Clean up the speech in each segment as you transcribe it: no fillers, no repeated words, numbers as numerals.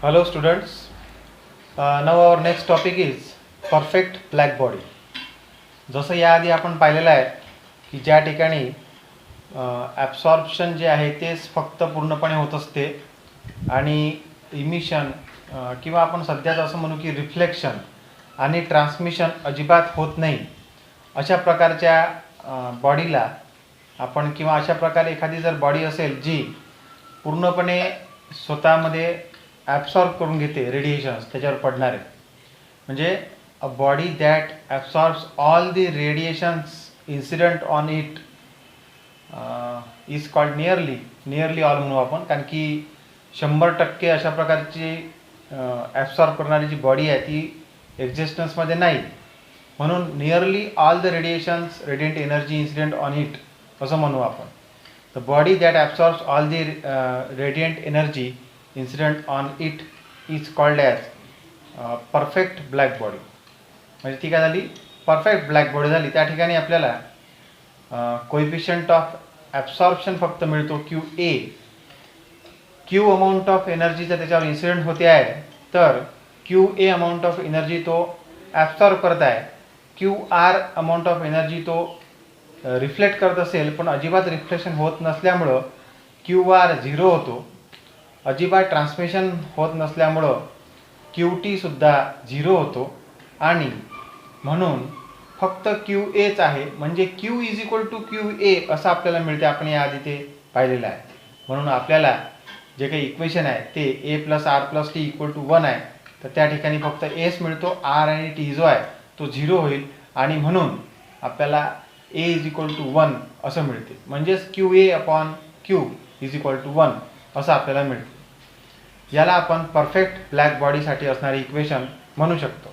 Hello students. Now our next topic is perfect black body. जसं याआधी आपण पाहिलेलं आहे की ज्या ठिकाणी ॲब्सॉर्प्शन जे आहे तेच फक्त पूर्णपणे होत असते आणि इमिशन किंवा आपण सध्याच असं म्हणू की रिफ्लेक्शन आणि ट्रान्समिशन अजिबात होत नाही. अशा प्रकारच्या बॉडीला आपण किंवा अशा प्रकारे एखादी जर बॉडी असेल जी पूर्णपणे स्वतःमध्ये ॲब्सॉर्ब करून घेते रेडिएशन्स त्याच्यावर पडणारे, म्हणजे a body that absorbs all the radiations incident on it is called nearly all म्हणू आपण, कारण की 100% अशा प्रकारची ॲब्सॉर्ब करणारी जी बॉडी आहे ती एक्झिस्टन्समध्ये नाही, म्हणून nearly all the radiations radiant energy incident on it असं म्हणू आपण. The body that absorbs all the radiant energy incident on it is called as perfect black body. म्हणजे ती काय झाली, परफेक्ट ब्लॅक बॉडी झाली. त्या ठिकाणी आपल्याला कोएफिशियंट ऑफ ॲब्सॉर्प्शन फक्त मिळतो QA. Q amount of energy जर त्याच्यावर इन्सिडेंट होते आहे तर QA अमाऊंट ऑफ एनर्जी तो ॲब्सॉर्ब करत आहे. QR अमाऊंट ऑफ एनर्जी तो रिफ्लेक्ट करत असेल पण अजिबात रिफ्लेक्शन होत नसल्यामुळं QR 0 होतो. अजिबात ट्रान्समिशन होत नसल्यामुळं QT सुद्धा 0 होतो आणि म्हणून फक्त QAच आहे, म्हणजे Q is equal to QA असं आपल्याला मिळते. आपण याआधी ते पाहिलेलं आहे. म्हणून आपल्याला जे काही इक्वेशन आहे ते A + R + T = 1 आहे, तर त्या ठिकाणी फक्त Aच मिळतो. R आणि T जो आहे तो 0 होईल आणि म्हणून आपल्याला A = 1 असं मिळते. म्हणजेच QA/Q = 1 असं आपल्याला मिळते. याला आपण परफेक्ट ब्लॅक बॉडीसाठी असणारी इक्वेशन म्हणू शकतो.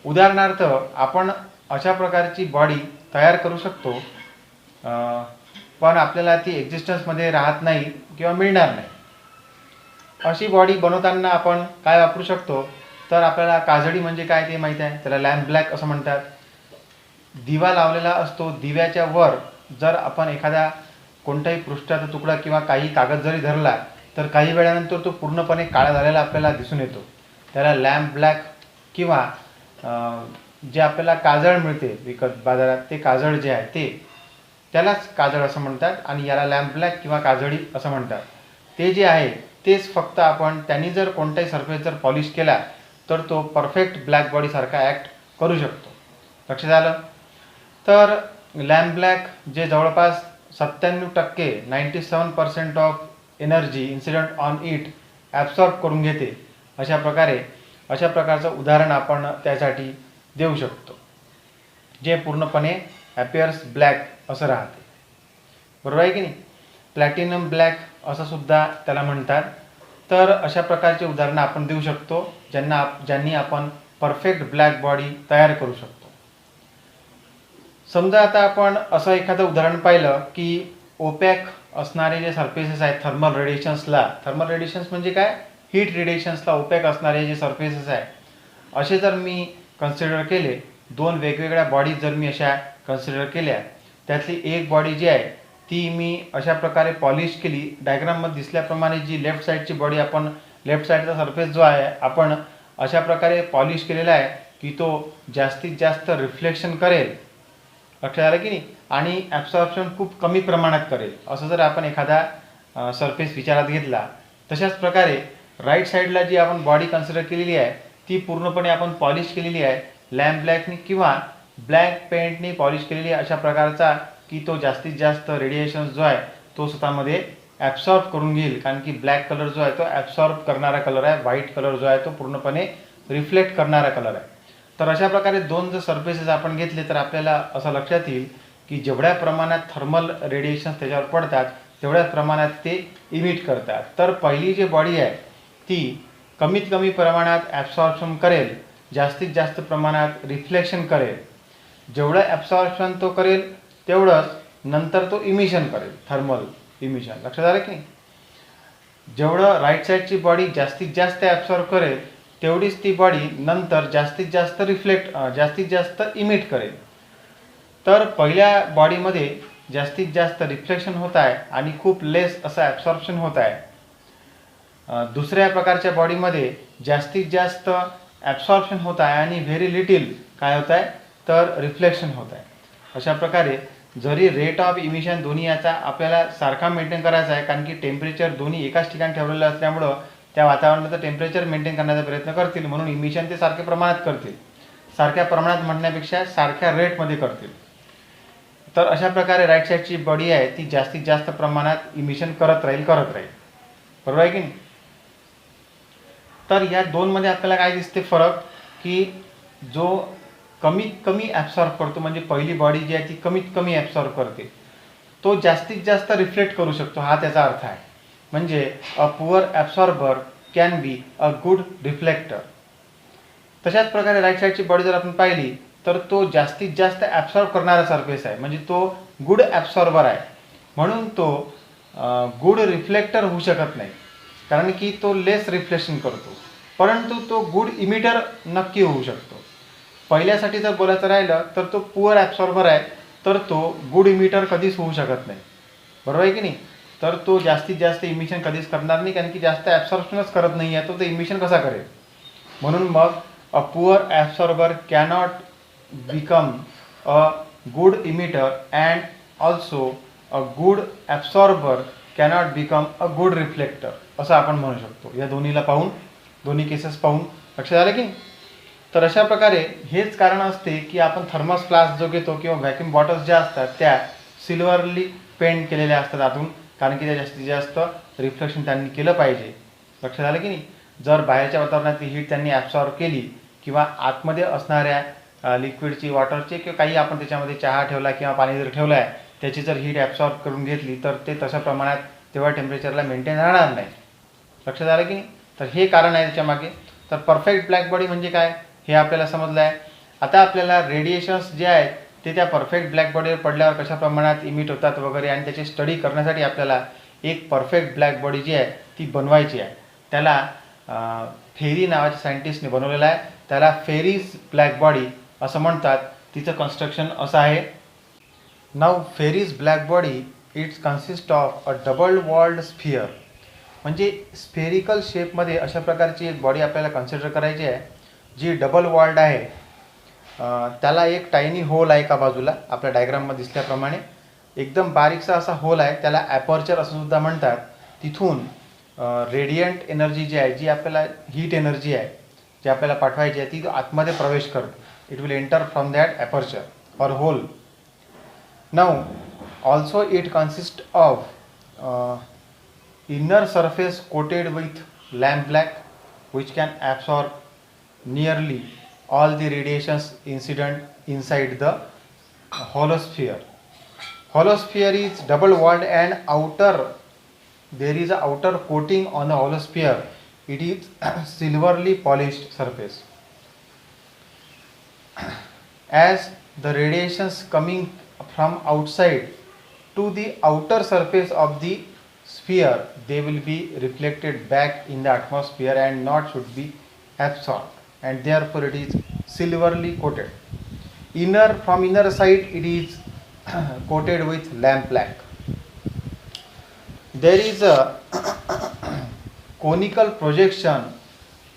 उदाहरणार्थ आपण अशा प्रकारची बॉडी तयार करू शकतो, पण आपल्याला ती एक्झिस्टन्समध्ये राहत नाही किंवा मिळणार नाही. अशी बॉडी बनवताना आपण काय वापरू शकतो, तर आपल्याला काजळी म्हणजे काय ते माहीत आहे, त्याला लॅम्प ब्लॅक असं म्हणतात. दिवा लावलेला असतो, दिव्याच्या वर जर आपण एखादा कोणताही पृष्ठाचा तुकडा किंवा काही कागद जरी धरला तर काही वेळानंतर तो पूर्णपणे काळा झालेला आपल्याला दिसून येतो. त्याला लॅम्प ब्लॅक किंवा जे आपल्याला काजळ मिळते विकत बाजारात ते काजळ जे आहे ते त्यालाच काजळ असं म्हणतात आणि याला लॅम्प ब्लॅक किंवा काजळी असं म्हणतात. ते जे आहे तेच फक्त आपण त्यांनी जर कोणताही सरफेस जर पॉलिश केला तर तो परफेक्ट ब्लॅक बॉडीसारखा ॲक्ट करू शकतो. लक्षात आलं? तर लॅम्प ब्लॅक जे जवळपास 97% 97% of energy incident on it absorb करून घेते, अशा प्रकारचं उदाहरण आपण त्यासाठी देऊ शकतो, जे पूर्णपणे ॲपियर्स ब्लॅक असं राहते. बरोबर आहे की नाही? प्लॅटिनम ब्लॅक असं सुद्धा त्याला म्हणतात. तर अशा प्रकारचे उदाहरणं आपण देऊ शकतो ज्यांनी आपण परफेक्ट ब्लॅक बॉडी तयार करू शकतो. समजा आता आपण असं एखादं उदाहरण पाहिलं की ओपॅक असणारे जे सरफेसेस आहेत थर्मल रेडिएशन्स म्हणजे काय, हीट रेडिएशन्सला ओपॅक असणारे जे सरफेसेस आहे असे जर मी कन्सिडर केले, दोन वेगवेगळ्या बॉडीज जर मी अशा कन्सिडर केल्या, त्यातली एक बॉडी जी आहे ती मी अशा प्रकारे पॉलिश केली. डायग्राममध्ये दिसल्याप्रमाणे जी लेफ्ट साईडची बॉडी आपण लेफ्ट साईडचा सरफेस जो आहे आपण अशा प्रकारे पॉलिश केलेला आहे की तो जास्तीत जास्त रिफ्लेक्शन करेल. लक्षात आलं की नाही? आणि ॲब्सॉर्प्शन खूप कमी प्रमाणात करेल असं जर आपण एखादा सरफेस विचारात घेतला. तशाच प्रकारे राईट साईडला जी आपण बॉडी कन्सिडर केलेली आहे ती पूर्णपणे आपण पॉलिश केलेली आहे लॅम्प ब्लॅकनी किंवा ब्लॅक पेंटनी पॉलिश केलेली आहे, अशा प्रकारचा की तो जास्तीत जास्त रेडिएशन्स जो आहे तो स्वतःमध्ये ॲब्सॉर्ब करून घेईल. कारण की ब्लॅक कलर जो आहे तो ॲब्सॉर्ब करणारा कलर आहे, व्हाईट कलर जो आहे तो पूर्णपणे रिफ्लेक्ट करणारा कलर आहे. तर अशा प्रकारे दोन जर सरफेसेस आपण घेतले तर आपल्याला असं लक्षात येईल की जेवढ्या प्रमाणात थर्मल रेडिएशन्स त्याच्यावर पडतात तेवढ्याच प्रमाणात ते इमिट करतात. तर पहिली जी बॉडी आहे ती कमीत कमी प्रमाणात ॲब्सॉर्प्शन करेल, जास्तीत जास्त प्रमाणात रिफ्लेक्शन करेल. जेवढं ॲब्सॉर्प्शन तो करेल तेवढंच नंतर तो इमिशन करेल, थर्मल इमिशन. लक्षात आलं की नाही? जेवढं राईट साईडची बॉडी जास्तीत जास्त ॲब्सॉर्ब करेल तेवढीच ती बॉडी नंतर जास्तीत जास्त इमिट करेल. तर पहिल्या बॉडीमध्ये जास्तीत जास्त रिफ्लेक्शन होत आहे आणि खूप लेस असं ॲब्सॉर्प्शन होत आहे. दुसऱ्या प्रकारच्या बॉडीमध्ये जास्तीत जास्त ॲब्सॉर्प्शन होत आहे आणि व्हेरी लिटिल काय होत आहे तर रिफ्लेक्शन होत आहे. अशा प्रकारे जरी रेट ऑफ इमिशन दोन्ही याचा आपल्याला सारखा मेंटेन करायचा आहे, कारण की टेम्परेचर दोन्ही एकाच ठिकाणी ठेवलेलं असल्यामुळं त्या वातावरणाचं टेम्परेचर मेंटेन करण्याचा प्रयत्न करतील, म्हणून इमिशन ते सारख्या प्रमाणात करतील. सारख्या प्रमाणात म्हणण्यापेक्षा सारख्या रेटमध्ये करतील. तर अशा प्रकारे राईट साईडची बॉडी आहे ती जास्तीत जास्त प्रमाणात इमिशन करत राहील. बरोबर आहे की नाही? तर या दोनमध्ये आपल्याला काय दिसते फरक, की जो कमीत कमी ॲब्सॉर्ब करतो, म्हणजे पहिली बॉडी जी आहे ती कमीत कमी ॲब्सॉर्ब करते, तो जास्तीत जास्त रिफ्लेक्ट करू शकतो, हा त्याचा अर्थ आहे. म्हणजे a poor absorber can be a good reflector. तशाच प्रकारे राईट साईडची बॉडी जर आपण पाहिली तर तो जास्तीत जास्त ॲब्सॉर्ब करणारा सरफेस आहे, म्हणजे तो गुड ॲब्सॉर्बर आहे, म्हणून तो गुड रिफ्लेक्टर होऊ शकत नाही, कारण की तो लेस रिफ्लेक्शन करतो. परंतु तो गुड इमिटर नक्की होऊ शकतो. पहिल्यासाठी जर बोलायचं राहिलं तर तो पुअर ॲब्सॉर्बर आहे, तर तो गुड इमिटर कधीच होऊ शकत नाही. बरोबर आहे की नाही? तर तो जास्तीत जास्त इमिशन कधीच करणार नाही, कारण की जास्त ॲब्सॉर्प्शनच करत नाही आहे, तो ते इमिशन कसा करेल. म्हणून मग a poor absorber cannot become a good emitter and also a good absorber cannot become a good reflector, असं आपण म्हणू शकतो. या दोन्हीला पाहून, दोन्ही केसेस पाहून लक्षात आलं की. तर अशा प्रकारे हेच कारण असते की आपण थर्मस फ्लास्क जो घेतो किंवा व्हॅक्यूम बॉटल्स ज्या असतात त्या सिल्वरली पेंट केलेल्या असतात आतून, कारण की त्या जास्तीत जास्त रिफ्लेक्शन त्यांनी केलं पाहिजे. लक्षात आलं की नाही? जर बाहेरच्या वातावरणातली हीट त्यांनी ॲब्सॉर्ब केली किंवा आतमध्ये असणाऱ्या लिक्विडची, वॉटरची किंवा काही आपण त्याच्यामध्ये चहा ठेवला किंवा पाणी जर ठेवलं आहे त्याची जर हीट ॲब्सॉर्ब करून घेतली तर ते तशा प्रमाणात तेव्हा टेम्परेचरला मेंटेन राहणार नाही. लक्षात आलं की नाही? तर हे कारण आहे त्याच्यामागे. तर परफेक्ट ब्लॅक बॉडी म्हणजे काय हे आपल्याला समजलं आहे. आता आपल्याला रेडिएशन्स जे आहेत ते त्या परफेक्ट ब्लॅक बॉडीवर पडल्यावर कशा प्रमाणात इमिट होतात वगैरे, आणि त्याची स्टडी करण्यासाठी आपल्याला एक परफेक्ट ब्लॅक बॉडी जी आहे ती बनवायची आहे. त्याला फेरी नावाच्या सायंटिस्टने बनवलेला आहे. त्याला फेरीज ब्लॅक बॉडी असं म्हणतात. तिचं कन्स्ट्रक्शन असं आहे. नाव Ferry's black body it's consist of a double walled sphere, म्हणजे स्फेरिकल शेपमध्ये अशा प्रकारची एक बॉडी आपल्याला कन्सिडर करायची आहे जी डबल वॉल्ड आहे. त्याला एक टायनी होल आहे एका बाजूला, आपल्या डायग्राममध्ये दिसल्याप्रमाणे एकदम बारीकसा असा होल आहे, त्याला ॲपर्चर असं सुद्धा म्हणतात. तिथून रेडियंट एनर्जी जी आहे, जी आपल्याला हीट एनर्जी आहे जी आपल्याला पाठवायची आहे, ती आतमध्ये प्रवेश करते. It will enter from that aperture or hole. Now also it consist of inner surface coated with lamp black which can absorb nearly all the radiations incident inside the holosphere. Holosphere is double walled and there is a outer coating on the holosphere. It is silverly polished surface. As the radiations coming from outside to the outer surface of the sphere, they will be reflected back in the atmosphere and not should be absorbed, and therefore it is silverly coated. From inner side it is coated with lamp black. There is a conical projection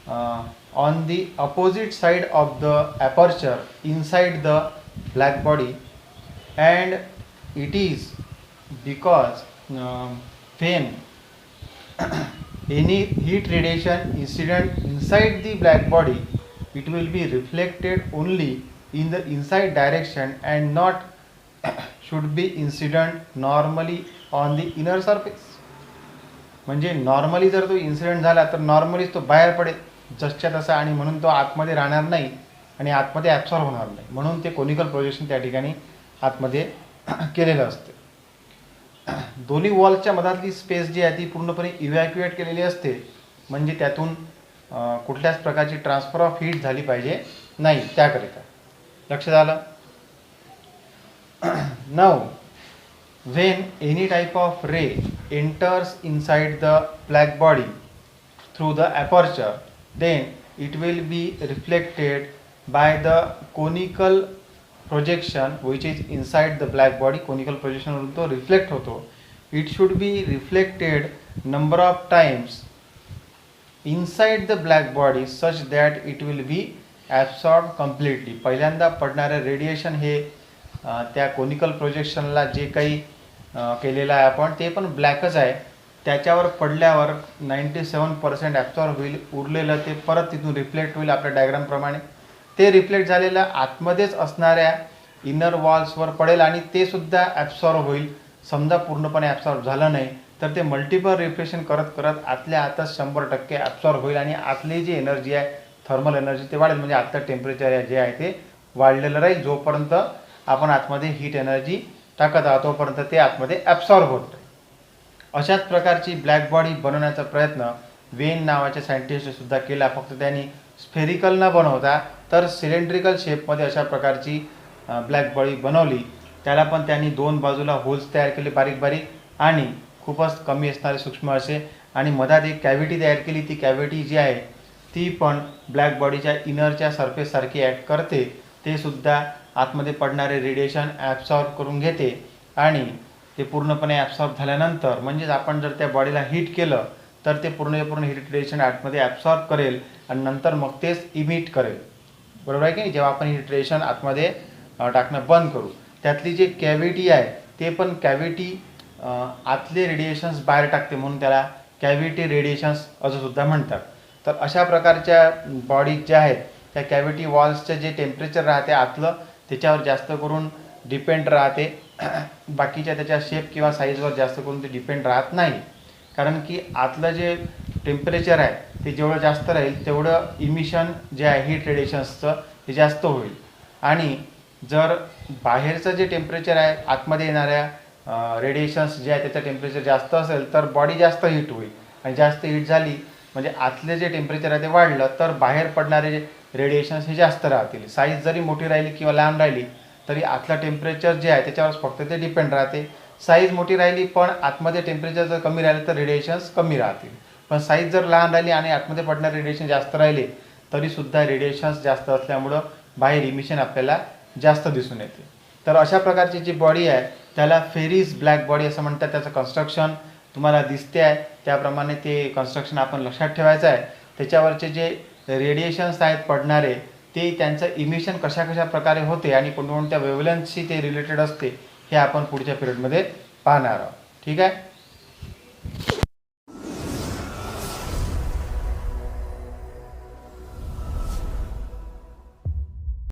on the opposite side of the aperture inside the black body, and it is because when any heat radiation incident inside the black body, it will be reflected only in the inside direction and not should be incident normally on the inner surface. म्हणजे normally जर तो incident झाला तर नॉर्मलीच तो बाहेर पडेल जसच्या तसा, आणि म्हणून तो आतमध्ये राहणार नाही आणि आतमध्ये ॲब्सॉर्ब होणार नाही. म्हणून ते कोनिकल प्रोजेक्शन त्या ठिकाणी आतमध्ये केलेलं असते. दोन्ही वॉलच्या मधातली स्पेस जी आहे ती पूर्णपणे इव्हॅक्युएट केलेली असते, म्हणजे त्यातून कुठल्याच प्रकारची ट्रान्सफर ऑफ हीट झाली पाहिजे नाही त्याकरिता. लक्षात आलं? Now when any type of ray enters inside the black body through the aperture, then it will be reflected by the conical projection which is inside the black body. Conical projection वरून तो reflect होतो. It should be reflected number of times inside the black body such that it will be absorb completely. पहिल्यांदा पडणारे radiation हे त्या conical प्रोजेक्शनला जे काही केलेलं आहे आपण ते पण ब्लॅकच आहे. त्याच्यावर पडल्यावर 97% ॲब्सॉर्ब होईल. उरलेलं ते परत तिथून रिफ्लेक्ट होईल आपल्या डायग्रामप्रमाणे. ते रिफ्लेक्ट झालेलं आतमध्येच असणाऱ्या इनर वॉल्सवर पडेल आणि ते सुद्धा ॲब्सॉर्ब होईल. समजा पूर्णपणे ॲब्सॉर्ब झालं नाही तर ते मल्टिपल रिफ्लेक्शन करत करत आतल्या आतच 100% ॲब्सॉर्ब होईल आणि आतली जी एनर्जी आहे थर्मल एनर्जी ते वाढेल. म्हणजे आतलं टेम्परेचर जे आहे ते वाढलेलं राहील. जोपर्यंत आपण आतमध्ये हीट एनर्जी टाकत आहोत तोपर्यंत ते आतमध्ये ॲब्सॉर्ब होत राहील. अशाच प्रकारची ब्लॅक बॉडी बनवण्याचा प्रयत्न वेन नावाच्या सायंटिस्टने सुद्धा केला. फक्त त्यांनी स्फेरिकल न बनवता तर सिलेंड्रिकल शेपमध्ये अशा प्रकारची ब्लॅक बॉडी बनवली. त्याला पण त्यांनी 2 बाजूला होल्स तयार केले बारीक बारीक आणि खूपच कमी असणारे सूक्ष्म असे आणि मधात एक कॅव्हिटी तयार केली. ती कॅव्हिटी जी आहे ती पण ब्लॅक बॉडीच्या इनरच्या सरफेससारखी ॲक्ट करते. ते सुद्धा आतमध्ये पडणारे रेडिएशन ॲब्सॉर्ब करून घेते आणि ते पूर्णपणे ॲब्सॉर्ब झाल्यानंतर म्हणजेच आपण जर त्या बॉडीला हीट केलं तर ते पूर्ण हीट रेडिएशन आतमध्ये ॲब्सॉर्ब करेल आणि नंतर मग तेच इमिट करेल. बरोबर आहे की नाही. जेव्हा आपण हीट रेडिएशन आतमध्ये टाकणं बंद करू त्यातली जी कॅव्हिटी आहे ते पण कॅव्हिटी आतले रेडिएशन्स बाहेर टाकते म्हणून त्याला कॅव्हिटी रेडिएशन्स असं सुद्धा म्हणतात. तर अशा प्रकारच्या बॉडीज ज्या आहेत त्या कॅव्हिटी वॉल्सचं जे टेम्परेचर राहते आतलं त्याच्यावर जास्त करून डिपेंड राहते. बाकीच्या त्याच्या शेप किंवा साईजवर जास्त करून ते डिपेंड राहत नाही. कारण की आतलं जे टेम्परेचर आहे ते जेवढं जास्त राहील तेवढं इमिशन जे आहे हीट रेडिएशन्सचं ते जास्त होईल आणि जर बाहेरचं जे टेम्परेचर आहे आतमध्ये येणाऱ्या रेडिएशन्स जे आहे त्याचं टेम्परेचर जास्त असेल तर बॉडी जास्त हीट होईल आणि जास्त हीट झाली म्हणजे आतले जे टेम्परेचर आहे ते वाढलं तर बाहेर पडणारे रेडिएशन्स हे जास्त राहतील. साईज जरी मोठी राहिली किंवा लहान राहिली तरी आतलं टेम्परेचर जे आहे त्याच्यावर फक्त ते डिपेंड राहते. साईज मोठी राहिली पण आतमध्ये टेम्परेचर जर कमी राहिलं तर रेडिएशन्स कमी राहतील. पण साईज जर लहान राहिली आणि आतमध्ये पडणारे रेडिएशन जास्त राहिले तरीसुद्धा रेडिएशन्स जास्त असल्यामुळं बाहेर इमिशन आपल्याला जास्त दिसून येते. तर अशा प्रकारची जी बॉडी आहे त्याला फेरिस ब्लॅक बॉडी असं म्हणतात. त्याचं कन्स्ट्रक्शन तुम्हाला दिसते आहे त्याप्रमाणे ते कन्स्ट्रक्शन आपण लक्षात ठेवायचं आहे. त्याच्यावरचे जे रेडिएशन्स आहेत पडणारे ते त्यांचं इमिशन कशा प्रकारे होते आणि कोणत्या वेव्हलेंथशी ते रिलेटेड असते हे आपण पुढच्या पिरियडमध्ये पाहणार आहोत. ठीक आहे.